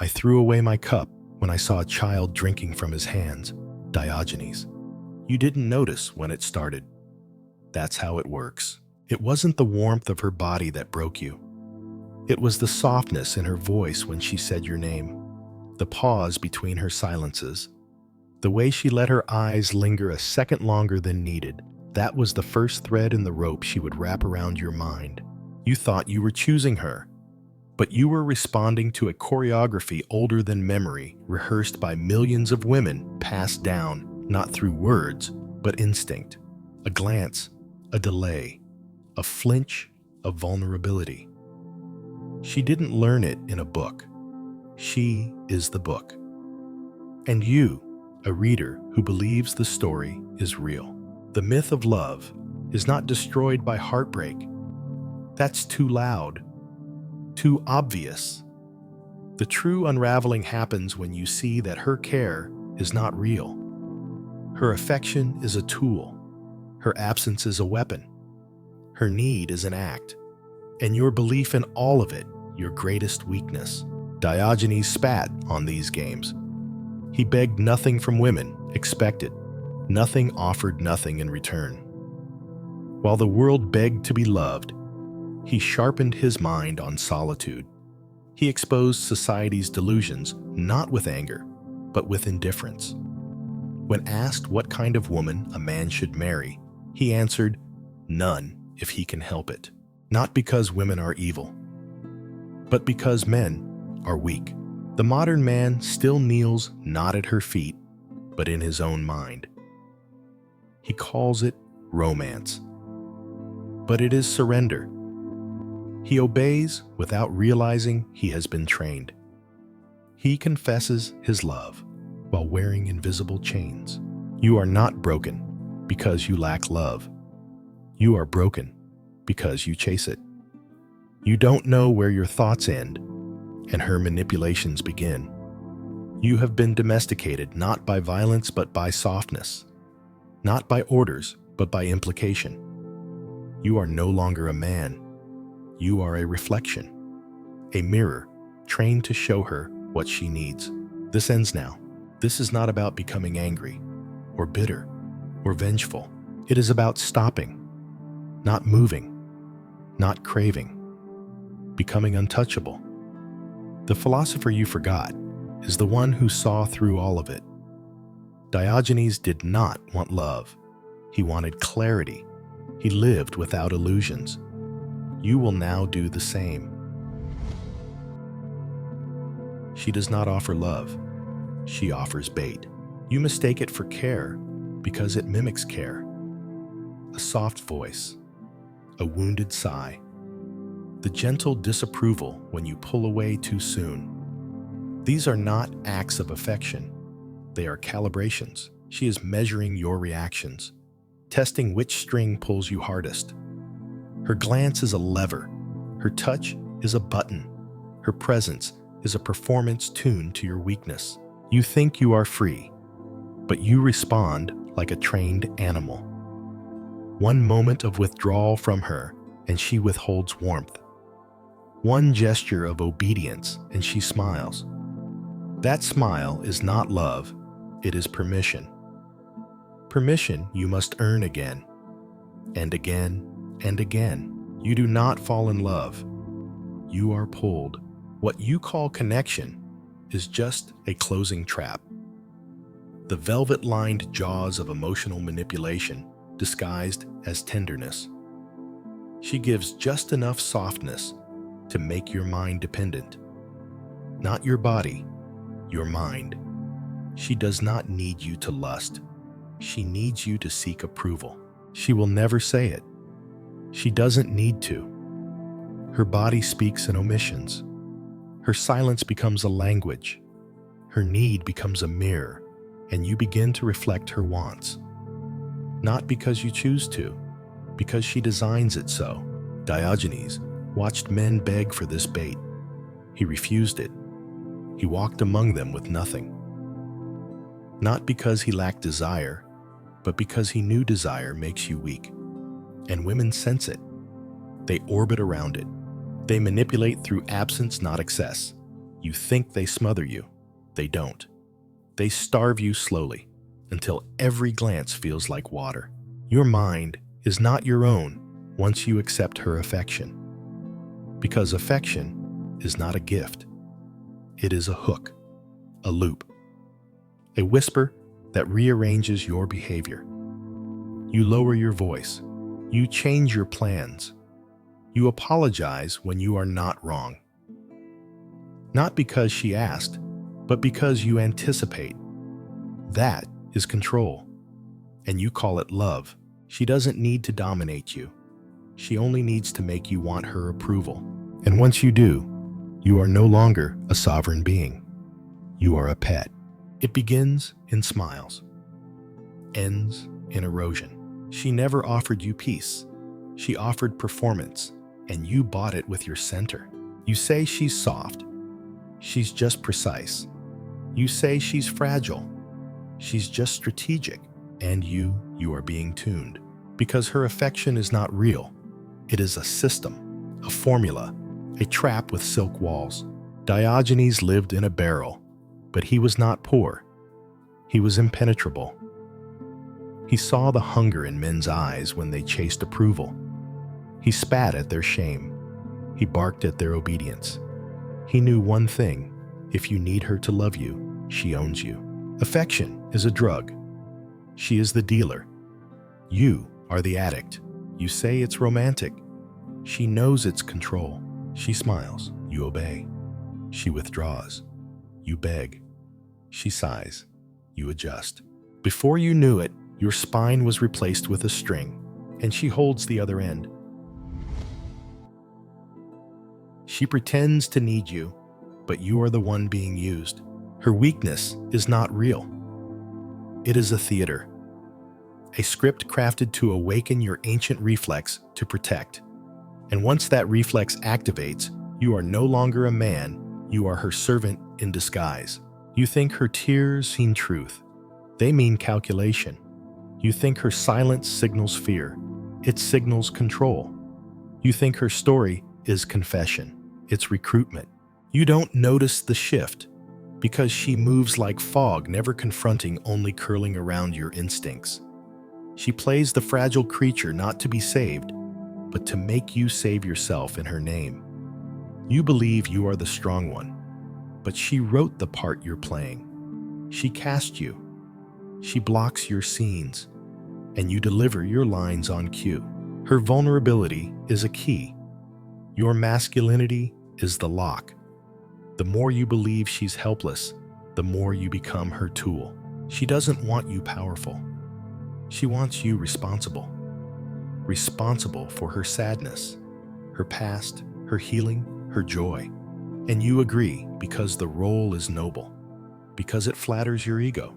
I threw away my cup when I saw a child drinking from his hands. Diogenes. You didn't notice when it started. That's how it works. It wasn't the warmth of her body that broke you. It was the softness in her voice when she said your name, the pause between her silences, the way she let her eyes linger a second longer than needed. That was the first thread in the rope she would wrap around your mind. You thought you were choosing her, but you were responding to a choreography older than memory, rehearsed by millions of women, passed down, not through words, but instinct. A glance, a delay, a flinch, a vulnerability. She didn't learn it in a book. She is the book. And you, a reader who believes the story is real. The myth of love is not destroyed by heartbreak. That's too loud, too obvious. The true unraveling happens when you see that her care is not real. Her affection is a tool. Her absence is a weapon. Her need is an act. And your belief in all of it, your greatest weakness. Diogenes spat on these games. He begged nothing from women, expected. Nothing, offered nothing in return. While the world begged to be loved, he sharpened his mind on solitude. He exposed society's delusions, not with anger, but with indifference. When asked what kind of woman a man should marry, he answered, none if he can help it. Not because women are evil, but because men are weak. The modern man still kneels not at her feet, but in his own mind. He calls it romance, but it is surrender. He obeys without realizing he has been trained. He confesses his love while wearing invisible chains. You are not broken because you lack love. You are broken because you chase it. You don't know where your thoughts end and her manipulations begin. You have been domesticated not by violence but by softness, not by orders but by implication. You are no longer a man. You are a reflection, a mirror trained to show her what she needs. This ends now. This is not about becoming angry or bitter or vengeful. It is about stopping, not moving, not craving, becoming untouchable. The philosopher you forgot is the one who saw through all of it. Diogenes did not want love. He wanted clarity. He lived without illusions. You will now do the same. She does not offer love. She offers bait. You mistake it for care because it mimics care. A soft voice, a wounded sigh, the gentle disapproval when you pull away too soon. These are not acts of affection. They are calibrations. She is measuring your reactions, testing which string pulls you hardest. Her glance is a lever. Her touch is a button. Her presence is a performance tuned to your weakness. You think you are free, but you respond like a trained animal. One moment of withdrawal from her, and she withholds warmth. One gesture of obedience, and she smiles. That smile is not love, it is permission. Permission you must earn again, and again, and again. You do not fall in love. You are pulled. What you call connection is just a closing trap. The velvet-lined jaws of emotional manipulation disguised as tenderness. She gives just enough softness to make your mind dependent. Not your body, your mind. She does not need you to lust. She needs you to seek approval. She will never say it. She doesn't need to. Her body speaks in omissions. Her silence becomes a language. Her need becomes a mirror, and you begin to reflect her wants. Not because you choose to, because she designs it so. Diogenes watched men beg for this bait. He refused it. He walked among them with nothing. Not because he lacked desire, but because he knew desire makes you weak. And women sense it. They orbit around it. They manipulate through absence, not excess. You think they smother you. They don't. They starve you slowly until every glance feels like water. Your mind is not your own once you accept her affection. Because affection is not a gift. It is a hook, a loop, a whisper that rearranges your behavior. You lower your voice. You change your plans. You apologize when you are not wrong. Not because she asked, but because you anticipate. That is control. And you call it love. She doesn't need to dominate you. She only needs to make you want her approval. And once you do, you are no longer a sovereign being. You are a pet. It begins in smiles, ends in erosion. She never offered you peace. She offered performance, and you bought it with your center. You say she's soft. She's just precise. You say she's fragile. She's just strategic. And you are being tuned. Because her affection is not real. It is a system, a formula, a trap with silk walls. Diogenes lived in a barrel, but he was not poor. He was impenetrable. He saw the hunger in men's eyes when they chased approval. He spat at their shame. He barked at their obedience. He knew one thing: if you need her to love you, she owns you. Affection is a drug. She is the dealer. You are the addict. You say it's romantic. She knows it's control. She smiles. You obey. She withdraws. You beg. She sighs. You adjust. Before you knew it, your spine was replaced with a string, and she holds the other end. She pretends to need you, but you are the one being used. Her weakness is not real. It is a theater, a script crafted to awaken your ancient reflex to protect. And once that reflex activates, you are no longer a man, you are her servant in disguise. You think her tears mean truth. They mean calculation. You think her silence signals fear. It signals control. You think her story is confession. It's recruitment. You don't notice the shift because she moves like fog, never confronting, only curling around your instincts. She plays the fragile creature not to be saved, but to make you save yourself in her name. You believe you are the strong one, but she wrote the part you're playing. She cast you. She blocks your scenes, and you deliver your lines on cue. Her vulnerability is a key. Your masculinity is the lock. The more you believe she's helpless, the more you become her tool. She doesn't want you powerful. She wants you responsible. Responsible for her sadness, her past, her healing, her joy. And you agree because the role is noble, because it flatters your ego.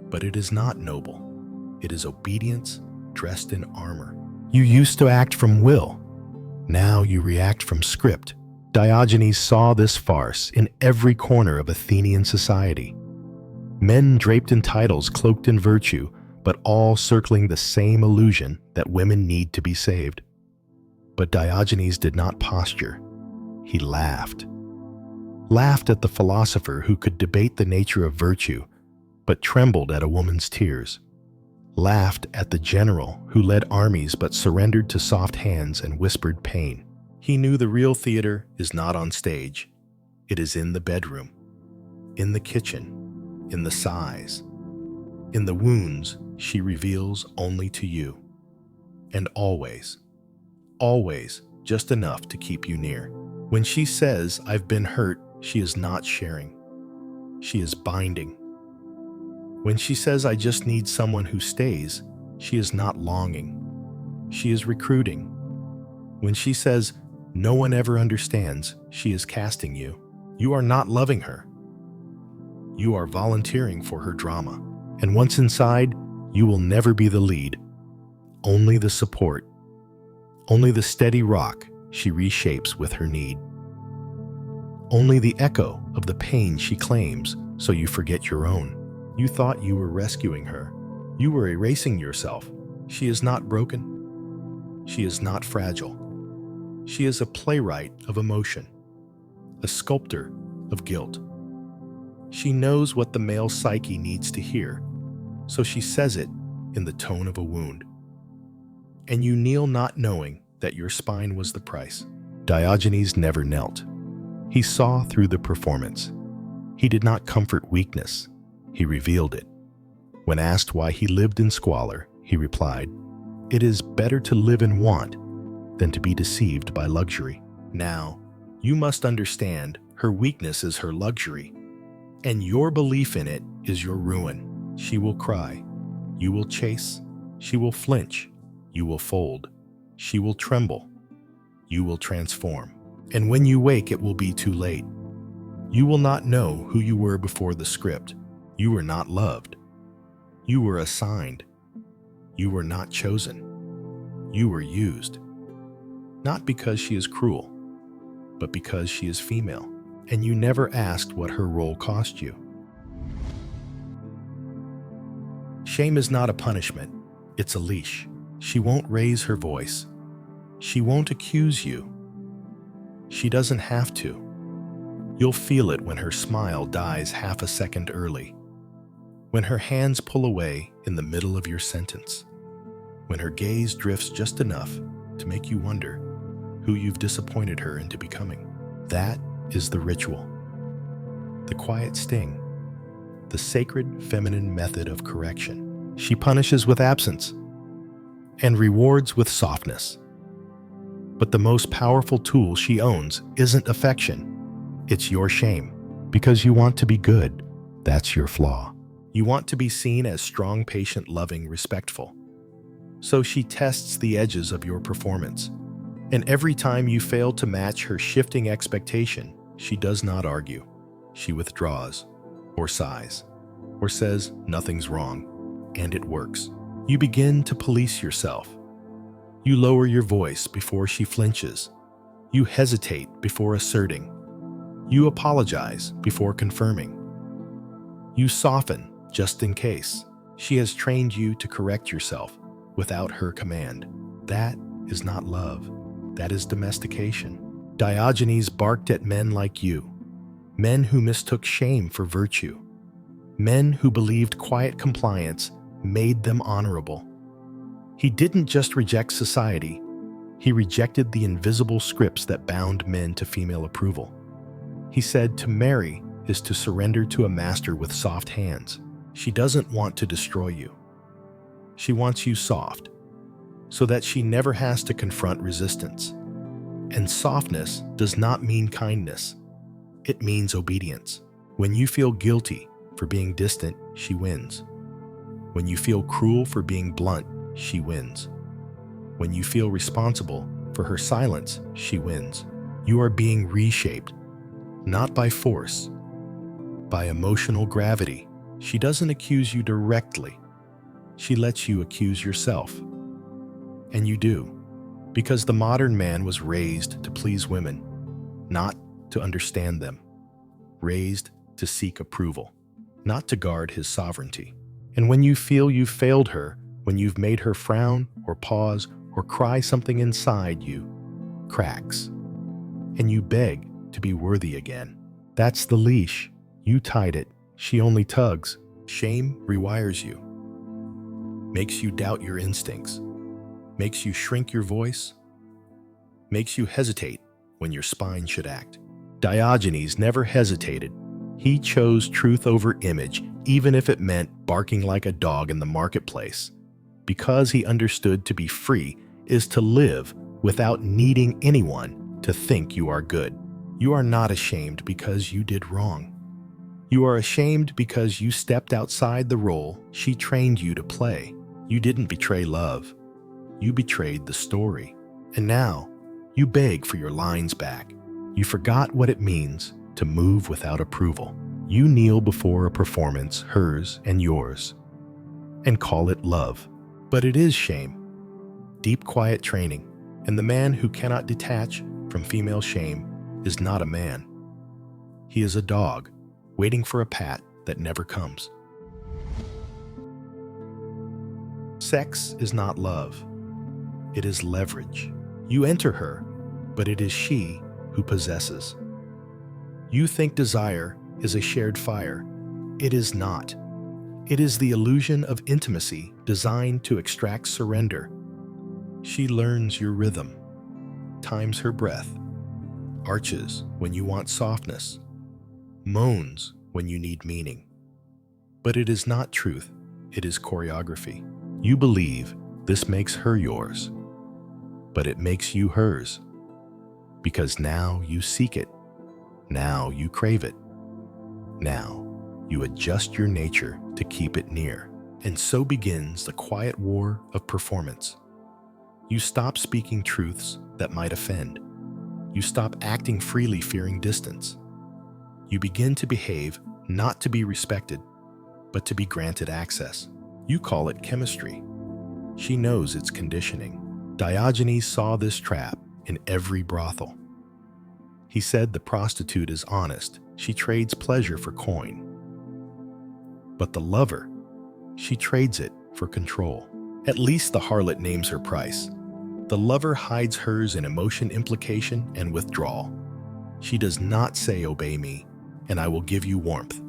But it is not noble. It is obedience dressed in armor. You used to act from will. Now you react from script. Diogenes saw this farce in every corner of Athenian society. Men draped in titles, cloaked in virtue, but all circling the same illusion that women need to be saved. But Diogenes did not posture. He laughed. Laughed at the philosopher who could debate the nature of virtue, but trembled at a woman's tears. Laughed at the general who led armies but surrendered to soft hands and whispered pain. He knew the real theater is not on stage. It is in the bedroom, in the kitchen, in the sighs, in the wounds she reveals only to you. And always, always just enough to keep you near. When she says, "I've been hurt," she is not sharing. She is binding. When she says, "I just need someone who stays," she is not longing. She is recruiting. When she says, "No one ever understands," she is casting you. You are not loving her. You are volunteering for her drama. And once inside, you will never be the lead. Only the support. Only the steady rock she reshapes with her need. Only the echo of the pain she claims, so you forget your own. You thought you were rescuing her. You were erasing yourself. She is not broken. She is not fragile. She is a playwright of emotion, a sculptor of guilt. She knows what the male psyche needs to hear, so she says it in the tone of a wound. And you kneel not knowing that your spine was the price. Diogenes never knelt. He saw through the performance. He did not comfort weakness. He revealed it. When asked why he lived in squalor, he replied, "It is better to live in want than to be deceived by luxury." Now, you must understand her weakness is her luxury, and your belief in it is your ruin. She will cry. You will chase. She will flinch. You will fold. She will tremble. You will transform. And when you wake, it will be too late. You will not know who you were before the script. You were not loved. You were assigned. You were not chosen. You were used. Not because she is cruel, but because she is female, and you never asked what her role cost you. Shame is not a punishment, it's a leash. She won't raise her voice. She won't accuse you. She doesn't have to. You'll feel it when her smile dies half a second early, when her hands pull away in the middle of your sentence, when her gaze drifts just enough to make you wonder who you've disappointed her into becoming. That is the ritual, the quiet sting, the sacred feminine method of correction. She punishes with absence and rewards with softness. But the most powerful tool she owns isn't affection. It's your shame, because you want to be good. That's your flaw. You want to be seen as strong, patient, loving, respectful. So she tests the edges of your performance. And every time you fail to match her shifting expectation, she does not argue. She withdraws, or sighs, or says nothing's wrong, and it works. You begin to police yourself. You lower your voice before she flinches. You hesitate before asserting. You apologize before confirming. You soften just in case. She has trained you to correct yourself without her command. That is not love. That is domestication. Diogenes barked at men like you, men who mistook shame for virtue, men who believed quiet compliance made them honorable. He didn't just reject society, he rejected the invisible scripts that bound men to female approval. He said to marry is to surrender to a master with soft hands. She doesn't want to destroy you. She wants you soft, so that she never has to confront resistance. And softness does not mean kindness. It means obedience. When you feel guilty for being distant, she wins. When you feel cruel for being blunt, she wins. When you feel responsible for her silence, she wins. You are being reshaped, not by force, by emotional gravity. She doesn't accuse you directly. She lets you accuse yourself. And you do, because the modern man was raised to please women, not to understand them, raised to seek approval, not to guard his sovereignty. And when you feel you've failed her, when you've made her frown or pause or cry, something inside you cracks, and you beg to be worthy again. That's the leash. You tied it. She only tugs. Shame rewires you, makes you doubt your instincts, makes you shrink your voice, makes you hesitate when your spine should act. Diogenes never hesitated. He chose truth over image, even if it meant barking like a dog in the marketplace, because he understood to be free is to live without needing anyone to think you are good. You are not ashamed because you did wrong. You are ashamed because you stepped outside the role she trained you to play. You didn't betray love. You betrayed the story. And now, you beg for your lines back. You forgot what it means to move without approval. You kneel before a performance, hers and yours, and call it love. But it is shame, deep, quiet training, and the man who cannot detach from female shame is not a man. He is a dog, waiting for a pat that never comes. Sex is not love. It is leverage. You enter her, but it is she who possesses. You think desire is a shared fire. It is not. It is the illusion of intimacy designed to extract surrender. She learns your rhythm, times her breath, arches when you want softness, moans when you need meaning. But it is not truth, it is choreography. You believe this makes her yours, but it makes you hers. Because now you seek it, now you crave it, now you adjust your nature to keep it near. And so begins the quiet war of performance. You stop speaking truths that might offend. You stop acting freely, fearing distance. You begin to behave not to be respected, but to be granted access. You call it chemistry. She knows it's conditioning. Diogenes saw this trap in every brothel. He said the prostitute is honest. She trades pleasure for coin. But the lover, she trades it for control. At least the harlot names her price. The lover hides hers in emotion, implication, and withdrawal. She does not say, "Obey me, and I will give you warmth."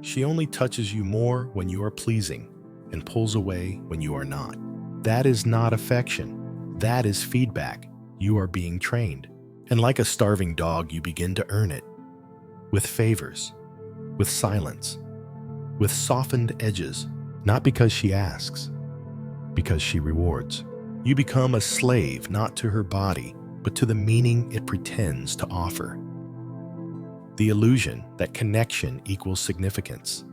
She only touches you more when you are pleasing and pulls away when you are not. That is not affection. That is feedback. You are being trained. And like a starving dog, you begin to earn it. With favors, with silence, with softened edges, not because she asks, because she rewards. You become a slave not to her body, but to the meaning it pretends to offer. The illusion that connection equals significance.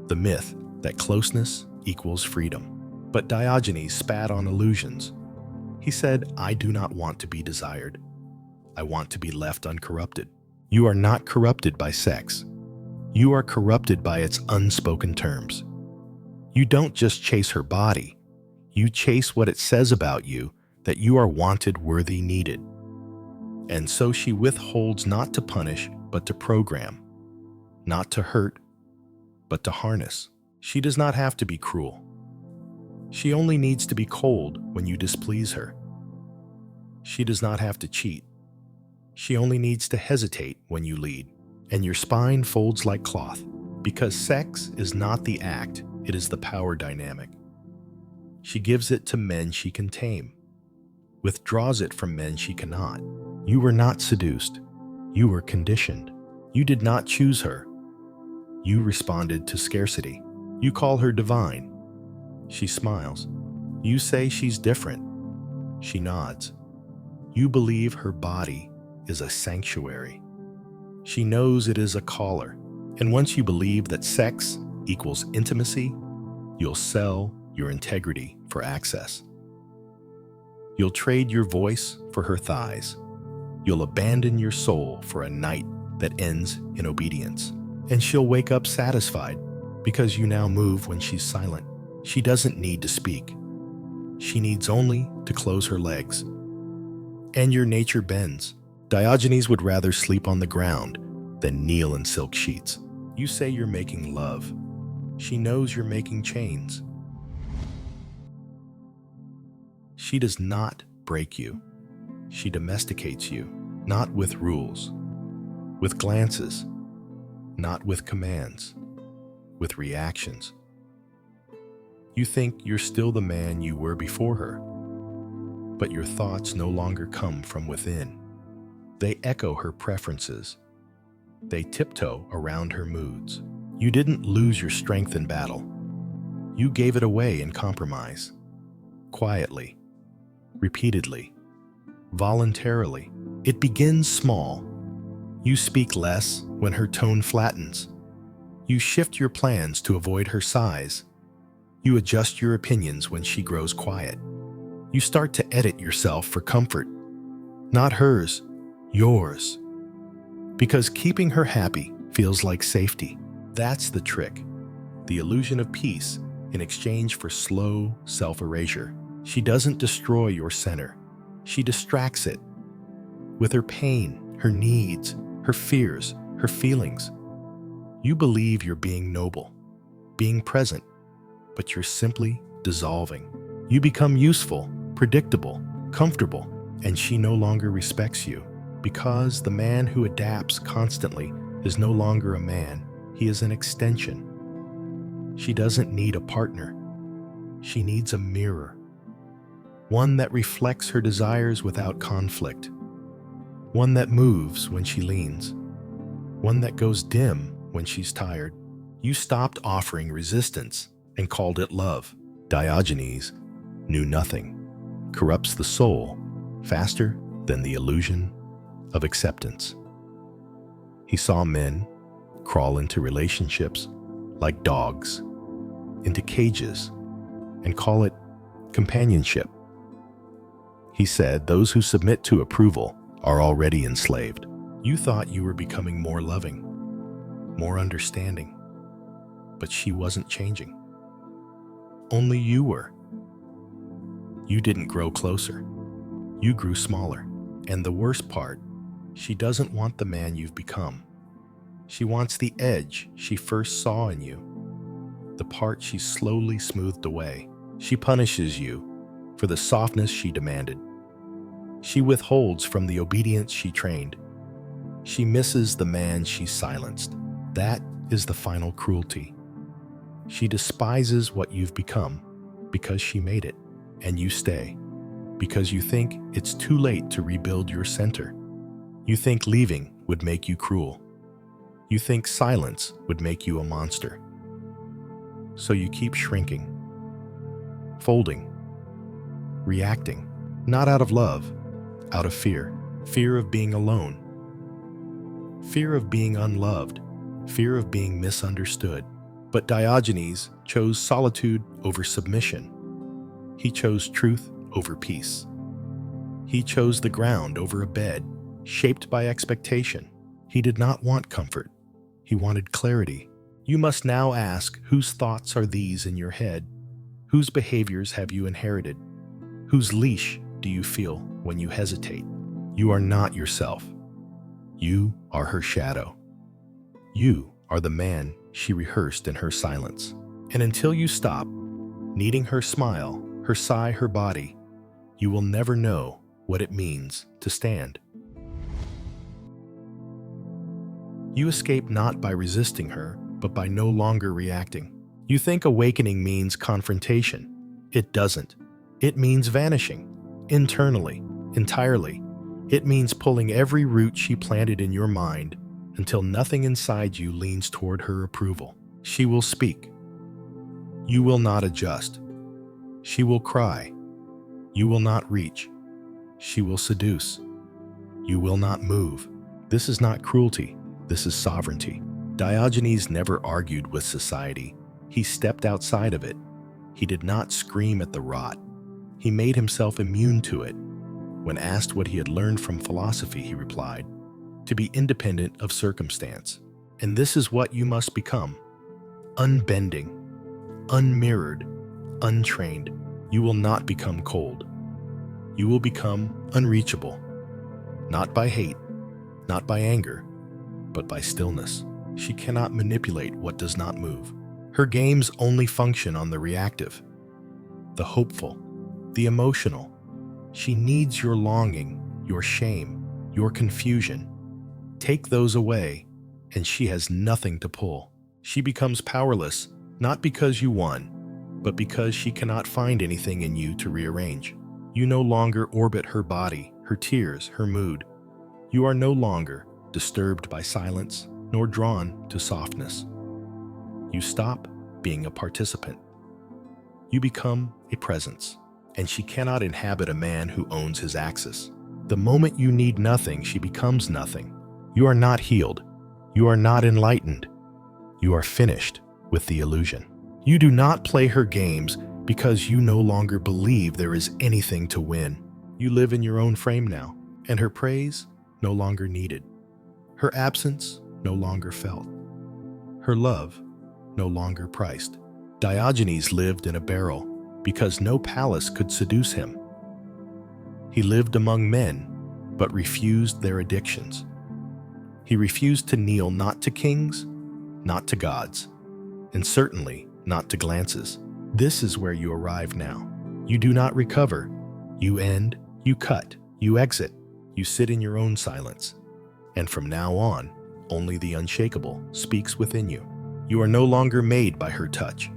The myth that closeness equals freedom. But Diogenes spat on illusions. He said, "I do not want to be desired. I want to be left uncorrupted." You are not corrupted by sex. You are corrupted by its unspoken terms. You don't just chase her body. You chase what it says about you, that you are wanted, worthy, needed. And so she withholds not to punish, but to program. Not to hurt, but to harness. She does not have to be cruel. She only needs to be cold when you displease her. She does not have to cheat. She only needs to hesitate when you lead. And your spine folds like cloth, because sex is not the act, it is the power dynamic. She gives it to men she can tame, withdraws it from men she cannot. You were not seduced. You were conditioned. You did not choose her. You responded to scarcity. You call her divine. She smiles. You say she's different. She nods. You believe her body is a sanctuary. She knows it is a caller. And once you believe that sex equals intimacy, you'll sell your integrity for access. You'll trade your voice for her thighs. You'll abandon your soul for a night that ends in obedience. And she'll wake up satisfied because you now move when she's silent. She doesn't need to speak. She needs only to close her legs. And your nature bends. Diogenes would rather sleep on the ground than kneel in silk sheets. You say you're making love. She knows you're making chains. She does not break you. She domesticates you, not with rules, with glances, not with commands, with reactions. You think you're still the man you were before her, but your thoughts no longer come from within. They echo her preferences. They tiptoe around her moods. You didn't lose your strength in battle. You gave it away in compromise. Quietly, repeatedly, voluntarily. It begins small. You speak less when her tone flattens. You shift your plans to avoid her sighs. You adjust your opinions when she grows quiet. You start to edit yourself for comfort. Not hers, yours. Because keeping her happy feels like safety. That's the trick. The illusion of peace in exchange for slow self-erasure. She doesn't destroy your center. She distracts it. With her pain, her needs, her fears, her feelings. You believe you're being noble, being present, but you're simply dissolving. You become useful, predictable, comfortable, and she no longer respects you Because the man who adapts constantly is no longer a man, he is an extension. She doesn't need a partner. She needs a mirror. One that reflects her desires without conflict. One that moves when she leans. One that goes dim when she's tired. You stopped offering resistance and called it love. Diogenes knew nothing corrupts the soul faster than the illusion of acceptance. He saw men crawl into relationships like dogs, into cages, and call it companionship. He said those who submit to approval are already enslaved. You thought you were becoming more loving, more understanding, but she wasn't changing. Only you were. You didn't grow closer. You grew smaller. And the worst part, she doesn't want the man you've become. She wants the edge she first saw in you, the part she slowly smoothed away. She punishes you for the softness she demanded. She withholds from the obedience she trained. She misses the man she silenced. That is the final cruelty. She despises what you've become because she made it, and you stay because you think it's too late to rebuild your center. You think leaving would make you cruel. You think silence would make you a monster. So you keep shrinking, folding, reacting, not out of love, out of fear. Fear of being alone. Fear of being unloved. Fear of being misunderstood. But Diogenes chose solitude over submission. He chose truth over peace. He chose the ground over a bed, shaped by expectation. He did not want comfort. He wanted clarity. You must now ask, whose thoughts are these in your head? Whose behaviors have you inherited? Whose leash do you feel when you hesitate? You are not yourself. You are her shadow. You are the man she rehearsed in her silence. And until you stop needing her smile, her sigh, her body, you will never know what it means to stand. You escape not by resisting her, but by no longer reacting. You think awakening means confrontation. It doesn't. It means vanishing, internally, entirely. It means pulling every root she planted in your mind until nothing inside you leans toward her approval. She will speak. You will not adjust. She will cry. You will not reach. She will seduce. You will not move. This is not cruelty. This is sovereignty. Diogenes never argued with society. He stepped outside of it. He did not scream at the rot. He made himself immune to it. When asked what he had learned from philosophy, he replied, to be independent of circumstance. And this is what you must become. Unbending, unmirrored, untrained. You will not become cold. You will become unreachable. Not by hate, not by anger, but by stillness. She cannot manipulate what does not move. Her games only function on the reactive, the hopeful, the emotional. She needs your longing, your shame, your confusion. Take those away, and she has nothing to pull. She becomes powerless, not because you won, but because she cannot find anything in you to rearrange. You no longer orbit her body, her tears, her mood. You are no longer disturbed by silence, nor drawn to softness. You stop being a participant. You become a presence, and she cannot inhabit a man who owns his axis. The moment you need nothing, she becomes nothing. You are not healed. You are not enlightened. You are finished with the illusion. You do not play her games because you no longer believe there is anything to win. You live in your own frame now, and her praise no longer needed. Her absence no longer felt. Her love no longer priced. Diogenes lived in a barrel because no palace could seduce him. He lived among men, but refused their addictions. He refused to kneel not to kings, not to gods, and certainly not to glances. This is where you arrive now. You do not recover. You end, you cut, you exit. You sit in your own silence. And from now on, only the unshakable speaks within you. You are no longer made by her touch,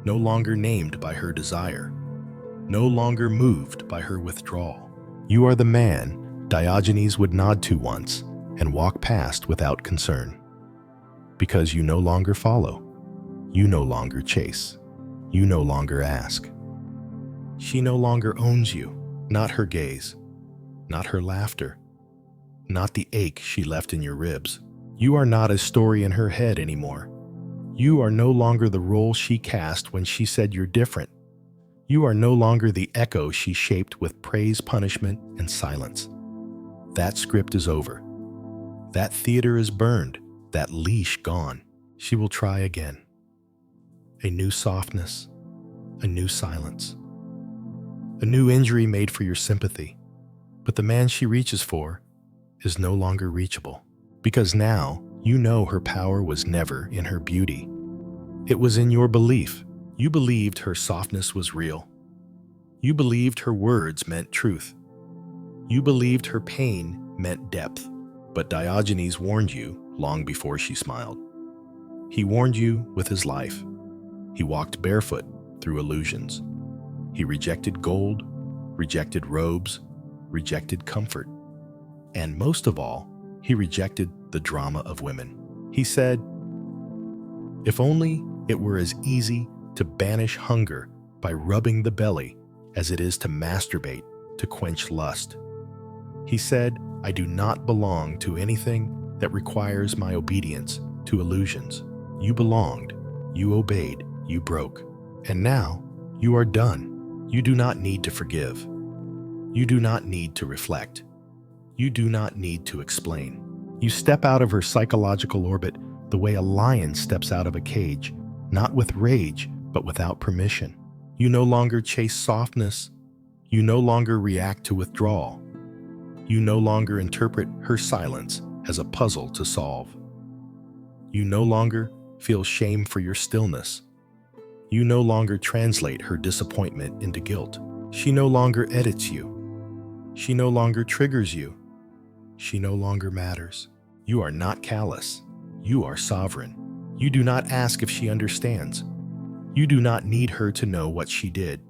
no longer named by her desire, no longer moved by her withdrawal. You are the man Diogenes would nod to once and walk past without concern. Because you no longer follow, you no longer chase, you no longer ask. She no longer owns you, not her gaze, not her laughter, not the ache she left in your ribs. You are not a story in her head anymore. You are no longer the role she cast when she said you're different. You are no longer the echo she shaped with praise, punishment, and silence. That script is over. That theater is burned, that leash gone. She will try again. A new softness, a new silence, a new injury made for your sympathy. But the man she reaches for is no longer reachable, because now you know her power was never in her beauty. It was in your belief. You believed her softness was real. You believed her words meant truth. You believed her pain meant depth. But Diogenes warned you long before she smiled. He warned you with his life. He walked barefoot through illusions. He rejected gold, rejected robes, rejected comfort. And most of all, he rejected the drama of women. He said, if only it were as easy to banish hunger by rubbing the belly as it is to masturbate to quench lust. He said, I do not belong to anything that requires my obedience to illusions. You belonged, you obeyed, you broke. And now you are done. You do not need to forgive. You do not need to reflect. You do not need to explain. You step out of her psychological orbit the way a lion steps out of a cage, not with rage, but without permission. You no longer chase softness. You no longer react to withdrawal. You no longer interpret her silence as a puzzle to solve. You no longer feel shame for your stillness. You no longer translate her disappointment into guilt. She no longer edits you. She no longer triggers you. She no longer matters. You are not callous. You are sovereign. You do not ask if she understands. You do not need her to know what she did.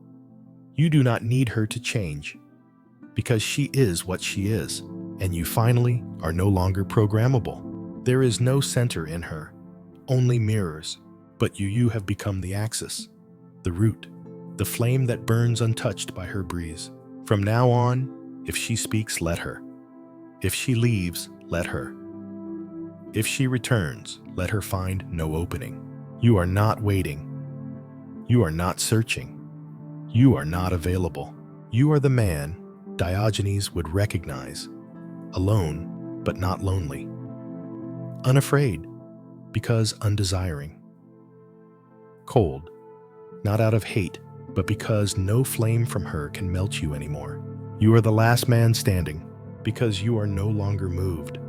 You do not need her to change, because she is what she is, and you finally are no longer programmable. There is no center in her, only mirrors, but you have become the axis, the root, the flame that burns untouched by her breeze. From now on, if she speaks, let her. If she leaves, let her. If she returns, let her find no opening. You are not waiting. You are not searching. You are not available. You are the man Diogenes would recognize, alone but not lonely, unafraid because undesiring, cold, not out of hate, but because no flame from her can melt you anymore. You are the last man standing because you are no longer moved.